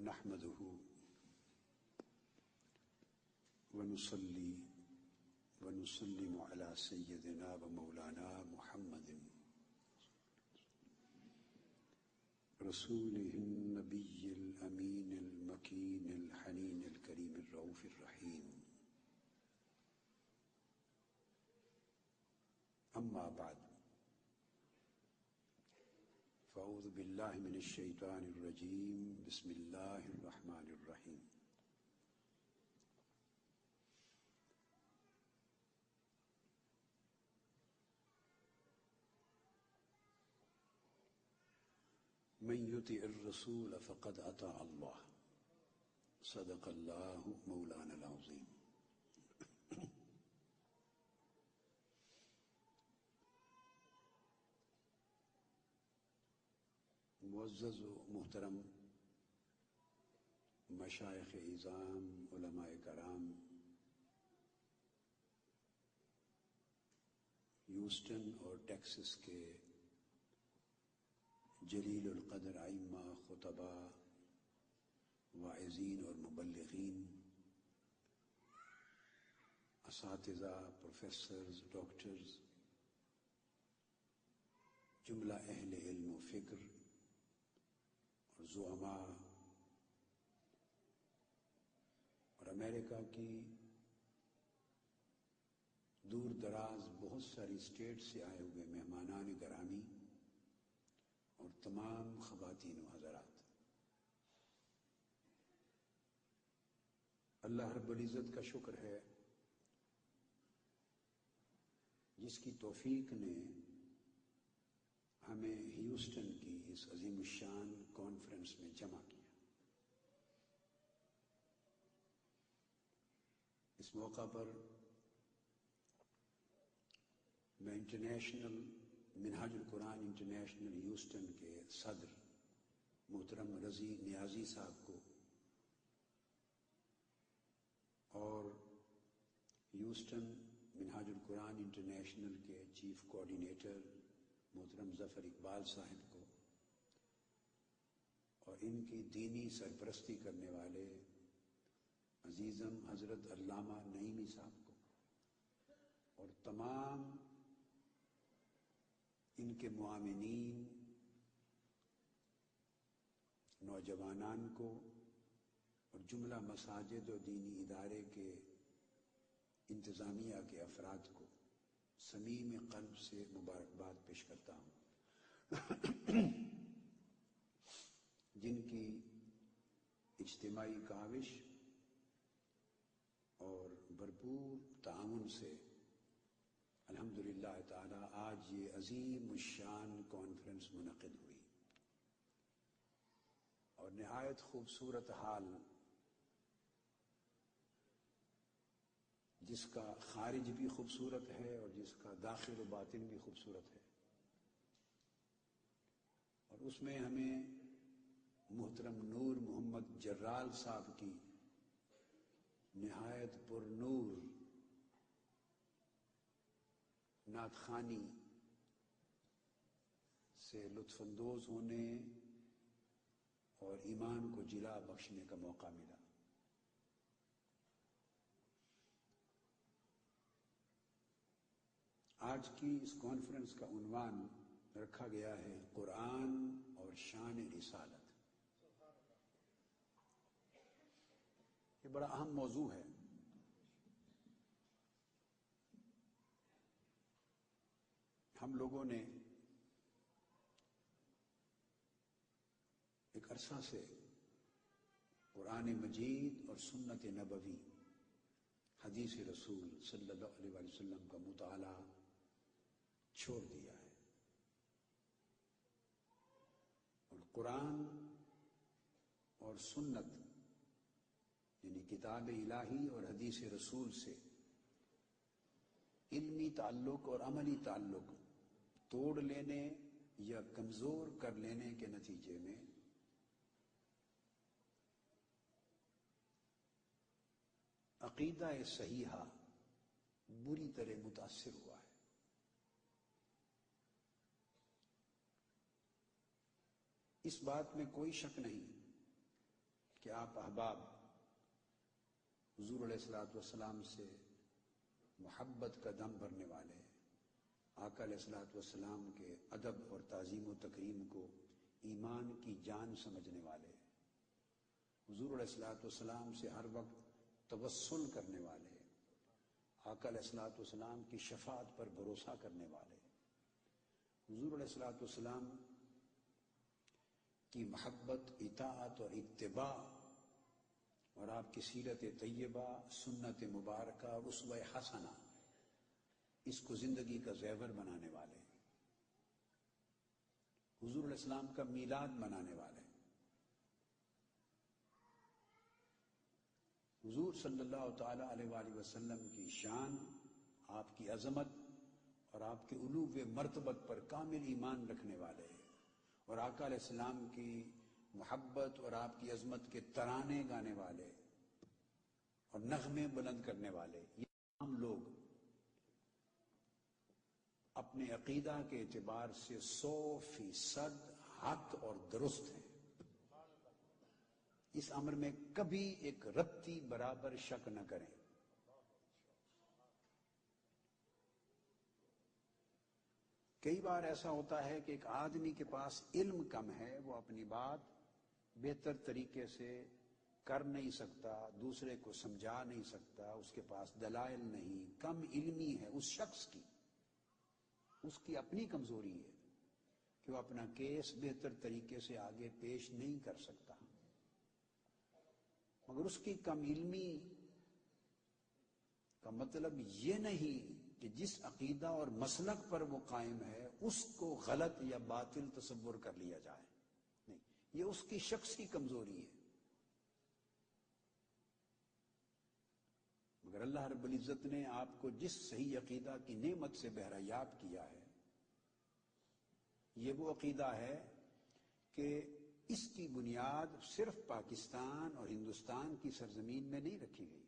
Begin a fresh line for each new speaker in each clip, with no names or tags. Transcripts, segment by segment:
نحمده ونصلي ونسلم على سيدنا ومولانا محمد رسوله النبي الأمين المكين الحنين الكريم الرؤوف الرحيم. أما بعد، فأعوذ بالله من الشيطان الرجيم. بسم الله الرحمن الرحيم. من يطع الرسول فقد أطاع الله. صدق الله مولانا العظيم. معزز و محترم مشائخ اعظام، علماء کرام، ہیوسٹن اور ٹیکسس کے جلیل القدر ائمہ، خطباء، واعظین اور مبلغین، اساتذہ، پروفیسرز، ڈاکٹرز، جملہ اہل علم و فکر اور زعماء اور امریکہ کی دور دراز بہت ساری اسٹیٹ سے آئے ہوئے مہمانان گرامی اور تمام خواتین و حضرات، اللہ رب العزت کا شکر ہے جس کی توفیق نے ہمیں ہیوسٹن کی اس عظیم الشان کانفرنس میں جمع کیا۔ اس موقع پر میں انٹرنیشنل منہاج القرآن انٹرنیشنل ہیوسٹن کے صدر محترم رضی نیازی صاحب کو اور ہیوسٹن منہاج القرآن انٹرنیشنل کے چیف کوآرڈینیٹر محترم ظفر اقبال صاحب کو اور ان کی دینی سرپرستی کرنے والے عزیزم حضرت علامہ نعیمی صاحب کو اور تمام ان کے معاونین، نوجوانان کو اور جملہ مساجد اور دینی ادارے کے انتظامیہ کے افراد کو صمیم قلب سے مبارکباد پیش کرتا ہوں، جن کی اجتماعی کاوش اور بھرپور تعاون سے الحمدللہ تعالی آج یہ عظیم الشان کانفرنس منعقد ہوئی اور نہایت خوبصورت حال، جس کا خارج بھی خوبصورت ہے اور جس کا داخل و باطن بھی خوبصورت ہے، اور اس میں ہمیں محترم نور محمد جرال صاحب کی نہایت پر نور نعت خوانی سے لطف اندوز ہونے اور ایمان کو جلا بخشنے کا موقع ملا۔ آج کی اس کانفرنس کا عنوان رکھا گیا ہے قرآن اور شان رسالت۔ یہ بڑا اہم موضوع ہے۔ ہم لوگوں نے ایک عرصہ سے قرآن مجید اور سنت نبوی، حدیث رسول صلی اللہ علیہ وسلم کا مطالعہ چھوڑ دیا ہے، اور قرآن اور سنت یعنی کتاب الہی اور حدیث رسول سے علمی تعلق اور عملی تعلق توڑ لینے یا کمزور کر لینے کے نتیجے میں عقیدہ صحیحہ بری طرح متاثر ہوا ہے۔ اس بات میں کوئی شک نہیں کہ آپ احباب حضور علیہ الصلوۃ والسلام سے محبت کا دم بھرنے والے، آقا علیہ الصلوۃ والسلام کے ادب اور تعظیم و تکریم کو ایمان کی جان سمجھنے والے، حضور علیہ الصلوۃ والسلام سے ہر وقت توسل کرنے والے، آقا علیہ الصلوۃ والسلام کی شفاعت پر بھروسہ کرنے والے، حضور علیہ الصلوۃ والسلام کی محبت، اطاعت اور اتباع اور آپ کی سیرت طیبہ، سنت مبارکہ اور اسوہ حسنہ، اس کو زندگی کا زیور بنانے والے، حضور علیہ السلام کا میلاد منانے والے، حضور صلی اللہ تعالی علیہ وآلہ وسلم کی شان، آپ کی عظمت اور آپ کے علو مرتبت پر کامل ایمان رکھنے والے، اور آقا علیہ السلام کی محبت اور آپ کی عظمت کے ترانے گانے والے اور نغمے بلند کرنے والے، یہ تمام لوگ اپنے عقیدہ کے اعتبار سے 100% حق اور درست ہیں، اس امر میں کبھی ایک رتی برابر شک نہ کریں۔ کئی بار ایسا ہوتا ہے کہ ایک آدمی کے پاس علم کم ہے، وہ اپنی بات بہتر طریقے سے کر نہیں سکتا، دوسرے کو سمجھا نہیں سکتا، اس کے پاس دلائل نہیں، کم علمی ہے اس شخص کی، اس کی اپنی کمزوری ہے کہ وہ اپنا کیس بہتر طریقے سے آگے پیش نہیں کر سکتا، مگر اس کی کم علمی کا مطلب یہ نہیں کہ جس عقیدہ اور مسلک پر وہ قائم ہے اس کو غلط یا باطل تصور کر لیا جائے، نہیں، یہ اس کی شخصی کمزوری ہے، مگر اللہ رب العزت نے آپ کو جس صحیح عقیدہ کی نعمت سے بہرایاب کیا ہے، یہ وہ عقیدہ ہے کہ اس کی بنیاد صرف پاکستان اور ہندوستان کی سرزمین میں نہیں رکھی گئی۔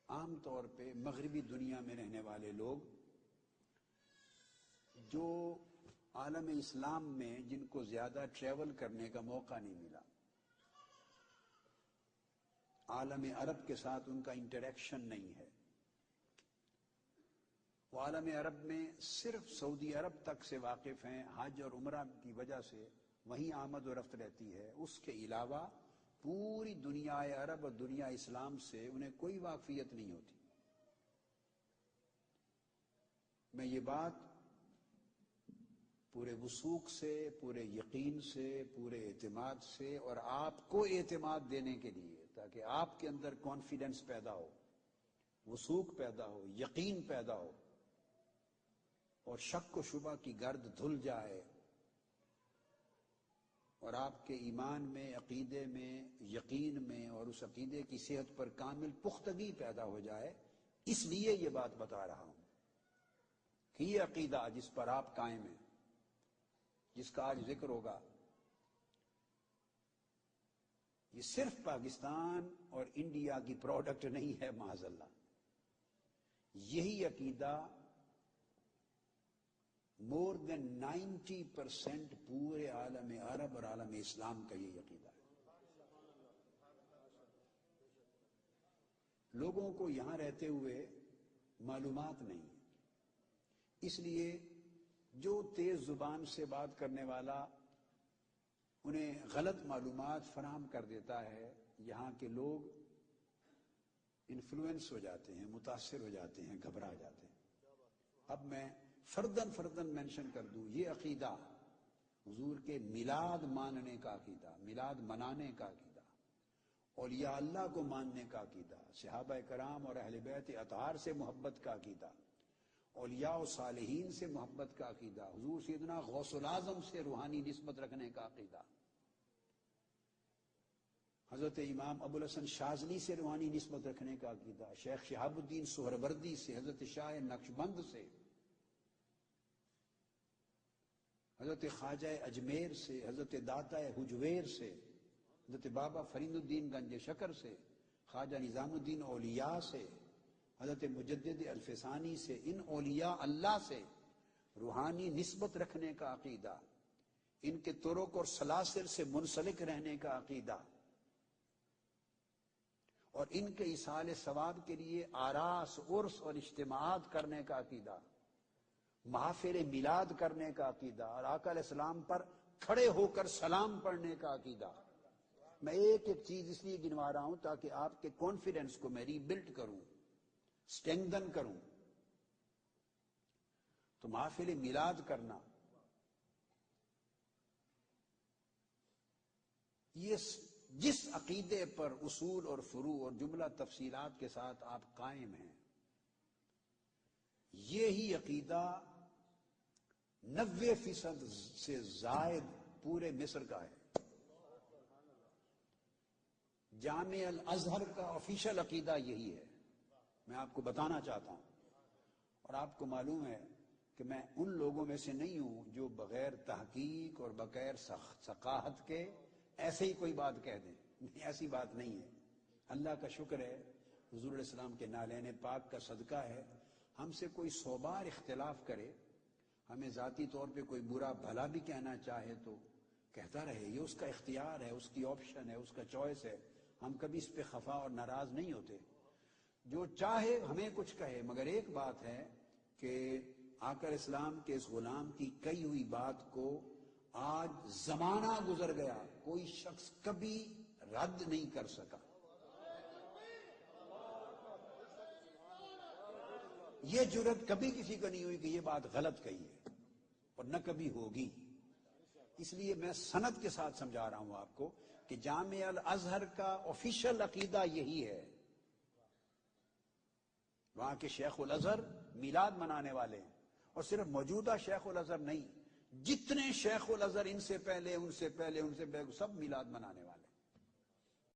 عام طور پہ مغربی دنیا میں رہنے والے لوگ جو عالم اسلام میں جن کو زیادہ ٹریول کرنے کا موقع نہیں ملا، عالم عرب کے ساتھ ان کا انٹریکشن نہیں ہے، وہ عالم عرب میں صرف سعودی عرب تک سے واقف ہیں، حج اور عمرہ کی وجہ سے وہیں آمد و رفت رہتی ہے، اس کے علاوہ پوری دنیا عرب اور دنیا اسلام سے انہیں کوئی واقفیت نہیں ہوتی۔ میں یہ بات پورے وثوق سے، پورے یقین سے، پورے اعتماد سے اور آپ کو اعتماد دینے کے لیے، تاکہ آپ کے اندر کانفیڈنس پیدا ہو، وثوق پیدا ہو، یقین پیدا ہو اور شک و شبہ کی گرد دھل جائے اور آپ کے ایمان میں، عقیدے میں، یقین میں اور اس عقیدے کی صحت پر کامل پختگی پیدا ہو جائے، اس لیے یہ بات بتا رہا ہوں کہ یہ عقیدہ جس پر آپ قائم ہیں، جس کا آج ذکر ہوگا، یہ صرف پاکستان اور انڈیا کی پروڈکٹ نہیں ہے، معاذ اللہ، یہی عقیدہ مور دین 90% پورے عالم عرب اور عالم اسلام کا یہ عقیدہ ہے۔ لوگوں کو یہاں رہتے ہوئے معلومات نہیں، اس لیے جو تیز زبان سے بات کرنے والا انہیں غلط معلومات فراہم کر دیتا ہے، یہاں کے لوگ انفلوئنس ہو جاتے ہیں، متاثر ہو جاتے ہیں، گھبرا جاتے ہیں۔ اب میں فردن مینشن کر دوں، یہ عقیدہ حضور کے میلاد ماننے کا عقیدہ، میلاد منانے کا عقیدہ، اولیاء اللہ کو ماننے کا عقیدہ، صحابہ کرام اور اہل بیت اطہار سے محبت کا عقیدہ، اولیاء و صالحین سے محبت کا عقیدہ، حضور سیدنا غوث العظم سے روحانی نسبت رکھنے کا عقیدہ، حضرت امام ابو الحسن شاذلی سے روحانی نسبت رکھنے کا عقیدہ، شیخ شہاب الدین سہروردی سے، حضرت شاہ نقشبند سے، حضرت خواجہ اجمیر سے، حضرت داتا حجویر سے، حضرت بابا فرید الدین گنج شکر سے، خواجہ نظام الدین اولیاء سے، حضرت مجدد الفسانی سے، ان اولیاء اللہ سے روحانی نسبت رکھنے کا عقیدہ، ان کے طرق اور سلاسل سے منسلک رہنے کا عقیدہ، اور ان کے ایصال ثواب کے لیے آراس، عرس اور اجتماعات کرنے کا عقیدہ، محافل میلاد کرنے کا عقیدہ، اور آقا علیہ السلام پر کھڑے ہو کر سلام پڑھنے کا عقیدہ. میں ایک ایک چیز اس لیے گنوا رہا ہوں تاکہ آپ کے کانفیڈنس کو میں ری بلڈ کروں، اسٹرینگدن کروں. تو محافل میلاد کرنا، یہ جس عقیدے پر اصول اور فروع اور جملہ تفصیلات کے ساتھ آپ قائم ہیں، یہی عقیدہ 90% سے زائد پورے مصر کا ہے. جامع الازہر کا آفیشل عقیدہ یہی ہے. میں آپ کو بتانا چاہتا ہوں، اور آپ کو معلوم ہے کہ میں ان لوگوں میں سے نہیں ہوں جو بغیر تحقیق اور بغیر ثقافت کے ایسے ہی کوئی بات کہہ دیں. ایسی بات نہیں ہے. اللہ کا شکر ہے، حضور علیہ السلام کے نالین پاک کا صدقہ ہے، ہم سے کوئی 100 بار اختلاف کرے، ہمیں ذاتی طور پہ کوئی برا بھلا بھی کہنا چاہے تو کہتا رہے. یہ اس کا اختیار ہے، اس کی آپشن ہے، اس کا چوائس ہے. ہم کبھی اس پہ خفا اور ناراض نہیں ہوتے. جو چاہے ہمیں کچھ کہے. مگر ایک بات ہے کہ آقا علیہ السلام کے اس غلام کی کہی ہوئی بات کو آج زمانہ گزر گیا، کوئی شخص کبھی رد نہیں کر سکا. یہ جرت کبھی کسی کو نہیں ہوئی کہ یہ بات غلط کہی ہے، اور نہ کبھی ہوگی. اس لیے میں سند کے ساتھ سمجھا رہا ہوں آپ کو کہ جامع الازہر کا آفیشل عقیدہ یہی ہے. وہاں کے شیخ الازہر میلاد منانے والے ہیں، اور صرف موجودہ شیخ الازہر نہیں، جتنے شیخ الازہر ان سے پہلے، ان سے پہلے، ان سے پہلے، سب میلاد منانے والے.